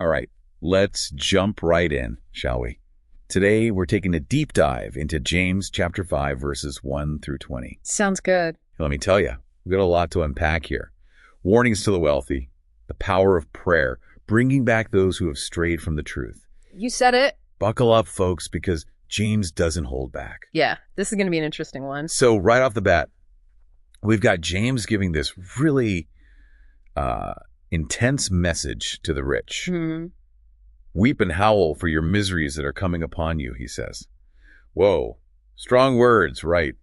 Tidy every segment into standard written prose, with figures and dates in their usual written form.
All right, let's jump right in, shall we? Today, we're taking a deep dive into James chapter 5, verses 1 through 20. Sounds good. Let me tell you, we've got a lot to unpack here. Warnings to the wealthy, the power of prayer, bringing back those who have strayed from the truth. You said it. Buckle up, folks, because James doesn't hold back. Yeah, this is going to be an interesting one. So right off the bat, we've got James giving this really intense message to the rich. Mm-hmm. Weep and howl for your miseries that are coming upon you, he says. Whoa, strong words, right?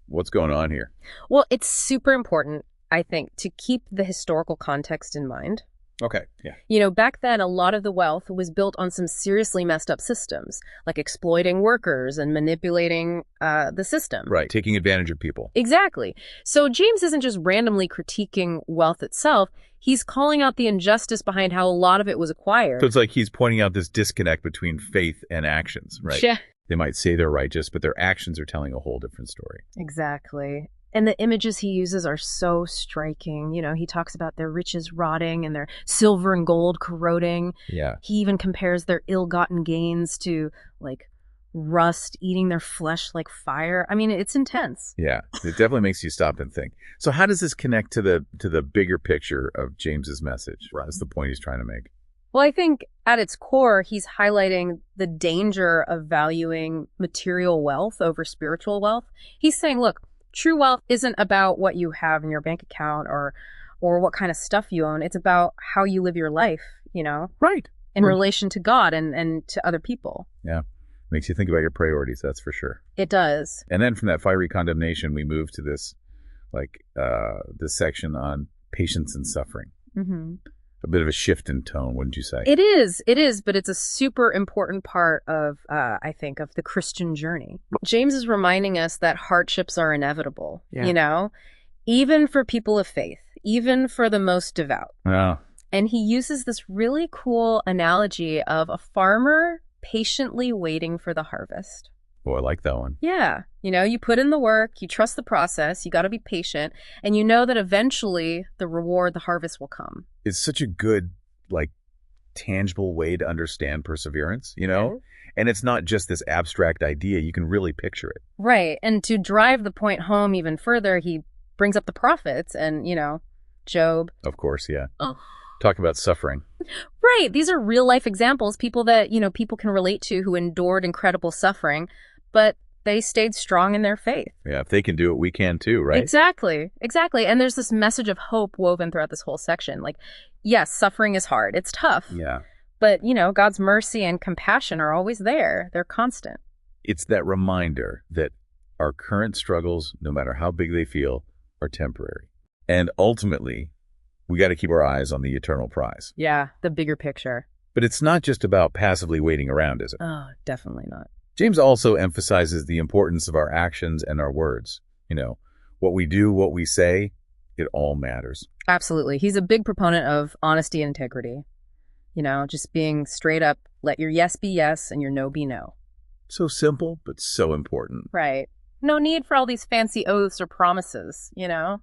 What's going on here? Well, it's super important, I think, to keep the historical context in mind. Okay, yeah. You know, back then, a lot of the wealth was built on some seriously messed up systems, like exploiting workers and manipulating the system. Right, taking advantage of people. Exactly. So James isn't just randomly critiquing wealth itself. He's calling out the injustice behind how a lot of it was acquired. So it's like he's pointing out this disconnect between faith and actions, right? Yeah. They might say they're righteous, but their actions are telling a whole different story. Exactly. And the images he uses are so striking. You know, he talks about their riches rotting and their silver and gold corroding. Yeah. He even compares their ill-gotten gains to, like, rust eating their flesh like fire. I mean, it's intense. Yeah, it definitely makes you stop and think. So how does this connect to the bigger picture of James's message? That's the point he's trying to make. Well, I think at its core, he's highlighting the danger of valuing material wealth over spiritual wealth. He's saying, look, true wealth isn't about what you have in your bank account or what kind of stuff you own. It's about how you live your life, you know? Right. In relation to God and to other people. Yeah. Makes you think about your priorities, that's for sure. It does. And then from that fiery condemnation, we move to this, this section on patience and suffering. Mm-hmm. A bit of a shift in tone, wouldn't you say? It is, but it's a super important part of, I think, of the Christian journey. James is reminding us that hardships are inevitable, you know, even for people of faith, even for the most devout. Yeah. And he uses this really cool analogy of a farmer patiently waiting for the harvest. Oh, I like that one. Yeah. You know, you put in the work, you trust the process, you got to be patient, and you know that eventually the reward, the harvest will come. It's such a good, tangible way to understand perseverance, you know? Right. And it's not just this abstract idea. You can really picture it. Right. And to drive the point home even further, he brings up the prophets and, you know, Job. Of course, yeah. Oh. Talk about suffering. Right. These are real life examples, people that, you know, people can relate to who endured incredible suffering, but they stayed strong in their faith. Yeah, if they can do it, we can too, right? Exactly. And there's this message of hope woven throughout this whole section. Like, yes, suffering is hard. It's tough. Yeah. But, you know, God's mercy and compassion are always there. They're constant. It's that reminder that our current struggles, no matter how big they feel, are temporary. And ultimately, we got to keep our eyes on the eternal prize. Yeah, the bigger picture. But it's not just about passively waiting around, is it? Oh, definitely not. James also emphasizes the importance of our actions and our words. You know, what we do, what we say, it all matters. Absolutely. He's a big proponent of honesty and integrity. You know, just being straight up, let your yes be yes and your no be no. So simple, but so important. Right. No need for all these fancy oaths or promises, you know?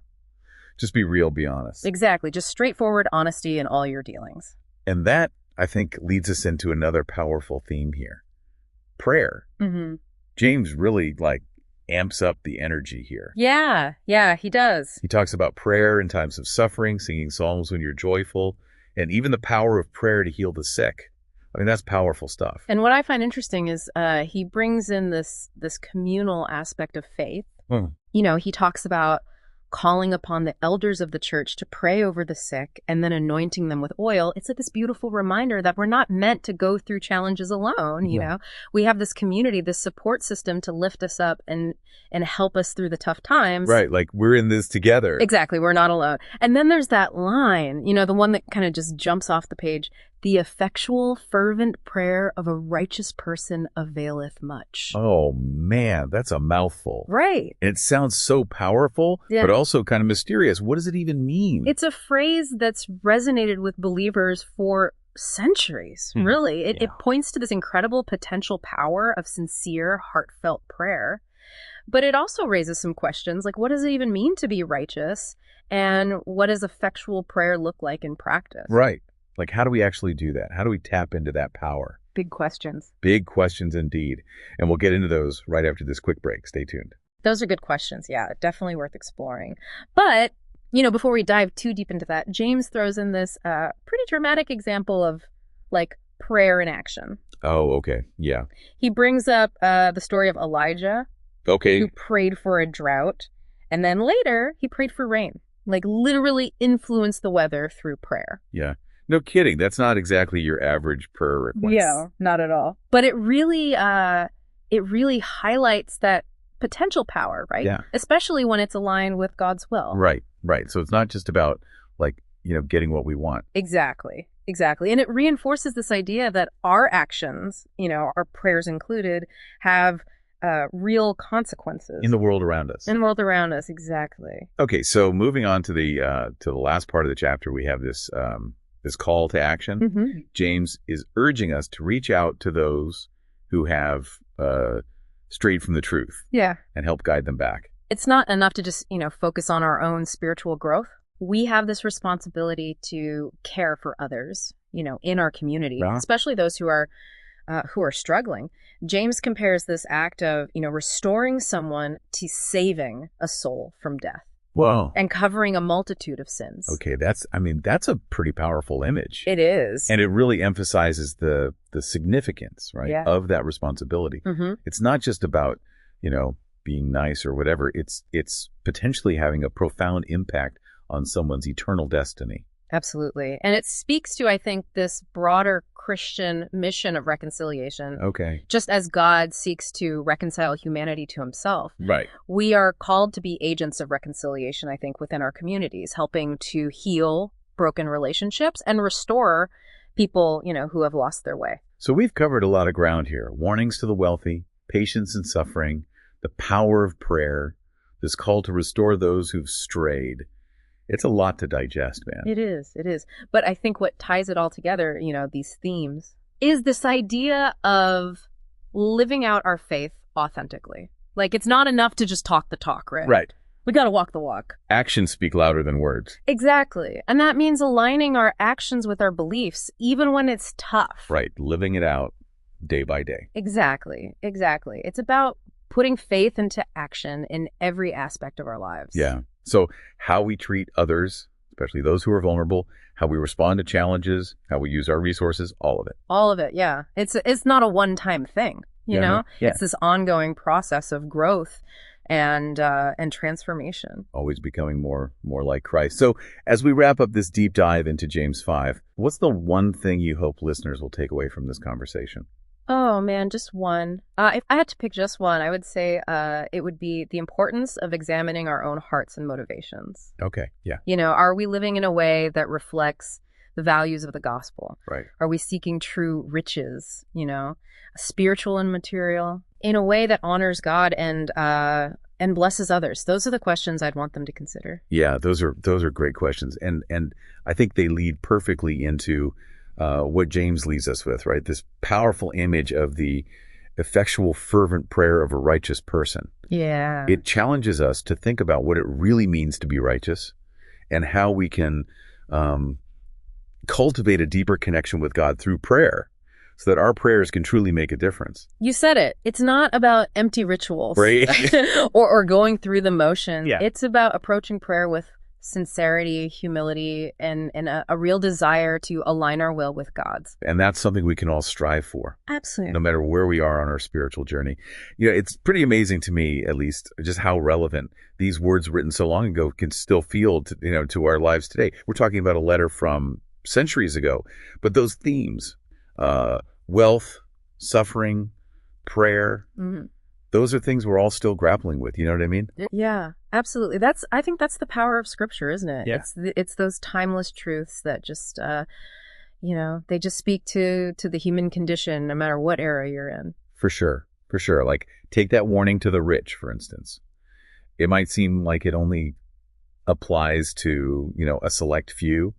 Just be real, be honest. Exactly. Just straightforward honesty in all your dealings. And that, I think, leads us into another powerful theme here. Prayer. Mm-hmm. James really, amps up the energy here. Yeah, he does. He talks about prayer in times of suffering, singing psalms when you're joyful, and even the power of prayer to heal the sick. I mean, that's powerful stuff. And what I find interesting is he brings in this communal aspect of faith. You know, he talks about calling upon the elders of the church to pray over the sick and then anointing them with oil. It's like this beautiful reminder that we're not meant to go through challenges alone. You know, we have this community, this support system to lift us up and help us through the tough times. Right. Like we're in this together. Exactly. We're not alone. And then there's that line, you know, the one that kind of just jumps off the page. The effectual, fervent prayer of a righteous person availeth much. Oh, man, that's a mouthful. Right. And it sounds so powerful, but also kind of mysterious. What does it even mean? It's a phrase that's resonated with believers for centuries, really. It points to this incredible potential power of sincere, heartfelt prayer. But it also raises some questions, like what does it even mean to be righteous? And what does effectual prayer look like in practice? Right. Like, how do we actually do that? How do we tap into that power? Big questions. Big questions indeed. And we'll get into those right after this quick break. Stay tuned. Those are good questions. Yeah, definitely worth exploring. But, before we dive too deep into that, James throws in this pretty dramatic example of like prayer in action. Oh, okay. Yeah. He brings up the story of Elijah, Okay. who prayed for a drought. And then later, he prayed for rain, like literally influenced the weather through prayer. Yeah. No kidding. That's not exactly your average prayer request. Yeah, not at all. But it really highlights that potential power, right? Yeah. Especially when it's aligned with God's will. Right. So it's not just about like, getting what we want. Exactly. And it reinforces this idea that our actions, our prayers included, have real consequences. In the world around us. Exactly. Okay, so moving on to the last part of the chapter, we have this call to action. Mm-hmm. James is urging us to reach out to those who have strayed from the truth. Yeah. And help guide them back. It's not enough to just, focus on our own spiritual growth. We have this responsibility to care for others, in our community, especially those who are struggling. James compares this act of, restoring someone to saving a soul from death. Whoa. And covering a multitude of sins. Okay, that's a pretty powerful image. It is. And it really emphasizes the significance, right, of that responsibility. Mm-hmm. It's not just about, being nice or whatever. It's potentially having a profound impact on someone's eternal destiny. Absolutely. And it speaks to, I think, this broader Christian mission of reconciliation. Okay. Just as God seeks to reconcile humanity to himself. Right. We are called to be agents of reconciliation, I think, within our communities, helping to heal broken relationships and restore people, who have lost their way. So we've covered a lot of ground here. Warnings to the wealthy, patience in suffering, the power of prayer, this call to restore those who've strayed. It's a lot to digest, man. It is. But I think what ties it all together, these themes, is this idea of living out our faith authentically. Like, it's not enough to just talk the talk, right? Right. We got to walk the walk. Actions speak louder than words. Exactly. And that means aligning our actions with our beliefs, even when it's tough. Right. Living it out day by day. Exactly. It's about putting faith into action in every aspect of our lives. Yeah. So how we treat others, especially those who are vulnerable, how we respond to challenges, how we use our resources, all of it. All of it, yeah. It's not a one-time thing, you know? Yeah. It's this ongoing process of growth and transformation. Always becoming more like Christ. So as we wrap up this deep dive into James 5, what's the one thing you hope listeners will take away from this conversation? Oh, man, just one. If I had to pick just one, I would say it would be the importance of examining our own hearts and motivations. Okay, yeah. Are we living in a way that reflects the values of the gospel? Right. Are we seeking true riches, spiritual and material, in a way that honors God and blesses others? Those are the questions I'd want them to consider. Yeah, those are great questions. And I think they lead perfectly into what James leaves us with, right? This powerful image of the effectual, fervent prayer of a righteous person. Yeah. It challenges us to think about what it really means to be righteous and how we can cultivate a deeper connection with God through prayer so that our prayers can truly make a difference. You said it. It's not about empty rituals, right? or going through the motions. Yeah. It's about approaching prayer with sincerity, humility, and a real desire to align our will with God's. And that's something we can all strive for. Absolutely. No matter where we are on our spiritual journey. It's pretty amazing to me, at least, just how relevant these words written so long ago can still feel to our lives today. We're talking about a letter from centuries ago, but those themes, wealth, suffering, prayer, those are things we're all still grappling with. You know what I mean? Yeah, absolutely. I think that's the power of Scripture, isn't it? Yeah. It's those timeless truths that just, they just speak to the human condition, no matter what era you're in. For sure. Like, take that warning to the rich, for instance. It might seem like it only applies to, a select few,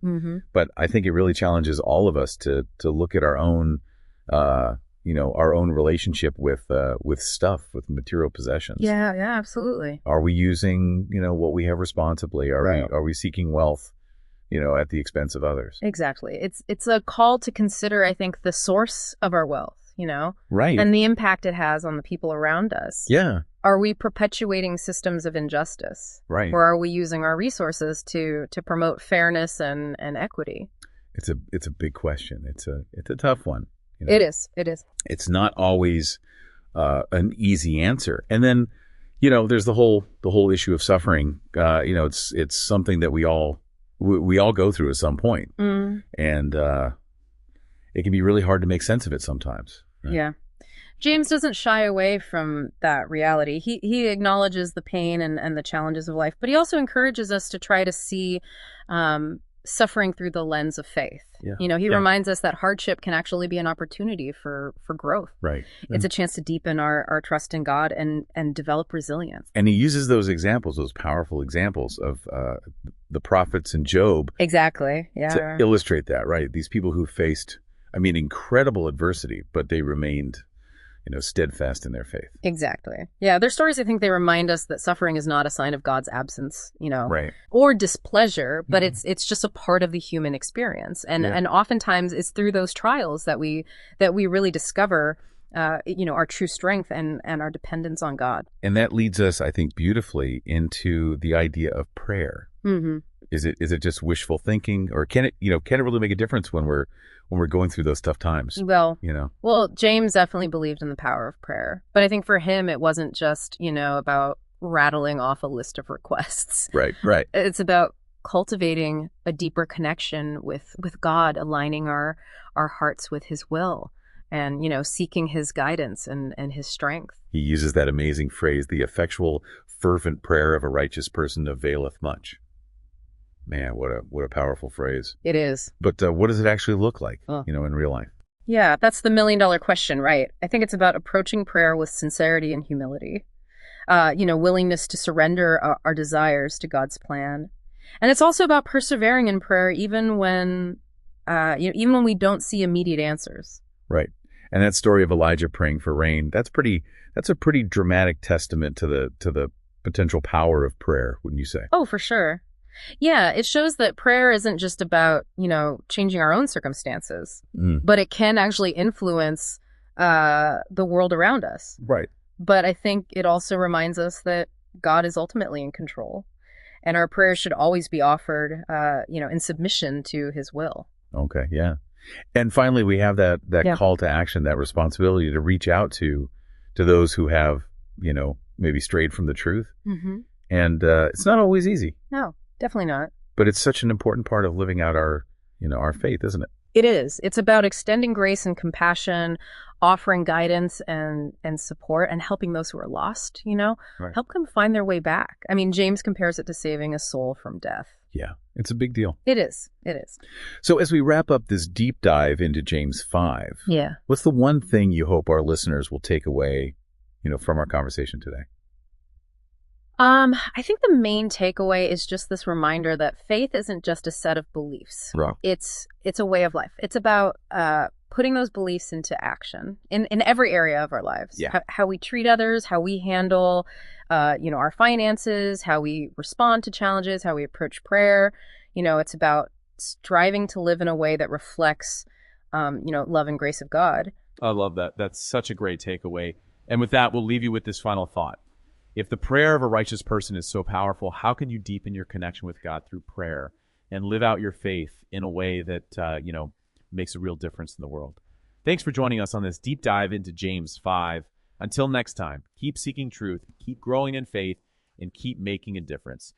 but I think it really challenges all of us to look at our own, our own relationship with stuff, with material possessions. Yeah, absolutely. Are we using, what we have responsibly? Are we seeking wealth at the expense of others. Exactly. It's a call to consider, I think, the source of our wealth, Right. and the impact it has on the people around us. Yeah. Are we perpetuating systems of injustice? Right. Or are we using our resources to promote fairness and equity? It's a big question. It's a tough one. It is. It is. It's not always an easy answer. And then, there's the whole issue of suffering. It's something that we all go through at some point. And it can be really hard to make sense of it sometimes. Right? Yeah. James doesn't shy away from that reality. He acknowledges the pain and the challenges of life, but he also encourages us to try to see suffering through the lens of faith. Yeah. He reminds us that hardship can actually be an opportunity for growth. Right. It's a chance to deepen our trust in God and develop resilience. And he uses those examples, those powerful examples of the prophets and Job. Exactly. Yeah. To illustrate that, right? These people who faced, incredible adversity, but they remained steadfast in their faith. Exactly. Yeah, their stories, I think they remind us that suffering is not a sign of God's absence, right, or displeasure, but it's just a part of the human experience. And oftentimes it's through those trials that we really discover our true strength and our dependence on God. And that leads us, I think, beautifully into the idea of prayer. Mm-hmm. Is it just wishful thinking, or can it really make a difference when we're going through those tough times? Well, James definitely believed in the power of prayer, but I think for him it wasn't just about rattling off a list of requests. Right. It's about cultivating a deeper connection with God, aligning our hearts with His will, and seeking His guidance and His strength. He uses that amazing phrase, "The effectual, fervent prayer of a righteous person availeth much." Man, what a powerful phrase. It is. But what does it actually look like, in real life? Yeah, that's the $1 million question, right? I think it's about approaching prayer with sincerity and humility. Willingness to surrender our desires to God's plan. And it's also about persevering in prayer even when we don't see immediate answers. Right. And that story of Elijah praying for rain, that's a pretty dramatic testament to the potential power of prayer, wouldn't you say? Oh, for sure. Yeah, it shows that prayer isn't just about, changing our own circumstances, but it can actually influence the world around us. Right. But I think it also reminds us that God is ultimately in control, and our prayers should always be offered, in submission to His will. Okay, yeah. And finally, we have that call to action, that responsibility to reach out to those who have, maybe strayed from the truth. Mm-hmm. And it's not always easy. No. Definitely not. But it's such an important part of living out our faith, isn't it? It is. It's about extending grace and compassion, offering guidance and support, and helping those who are lost, Right. Help them find their way back. I mean, James compares it to saving a soul from death. Yeah, it's a big deal. It is. It is. So as we wrap up this deep dive into James 5, what's the one thing you hope our listeners will take away, from our conversation today? I think the main takeaway is just this reminder that faith isn't just a set of beliefs. Right. It's a way of life. It's about putting those beliefs into action in every area of our lives. Yeah. How we treat others, how we handle, our finances, how we respond to challenges, how we approach prayer. It's about striving to live in a way that reflects, love and grace of God. I love that. That's such a great takeaway. And with that, we'll leave you with this final thought. If the prayer of a righteous person is so powerful, how can you deepen your connection with God through prayer and live out your faith in a way that, makes a real difference in the world? Thanks for joining us on this deep dive into James 5. Until next time, keep seeking truth, keep growing in faith, and keep making a difference.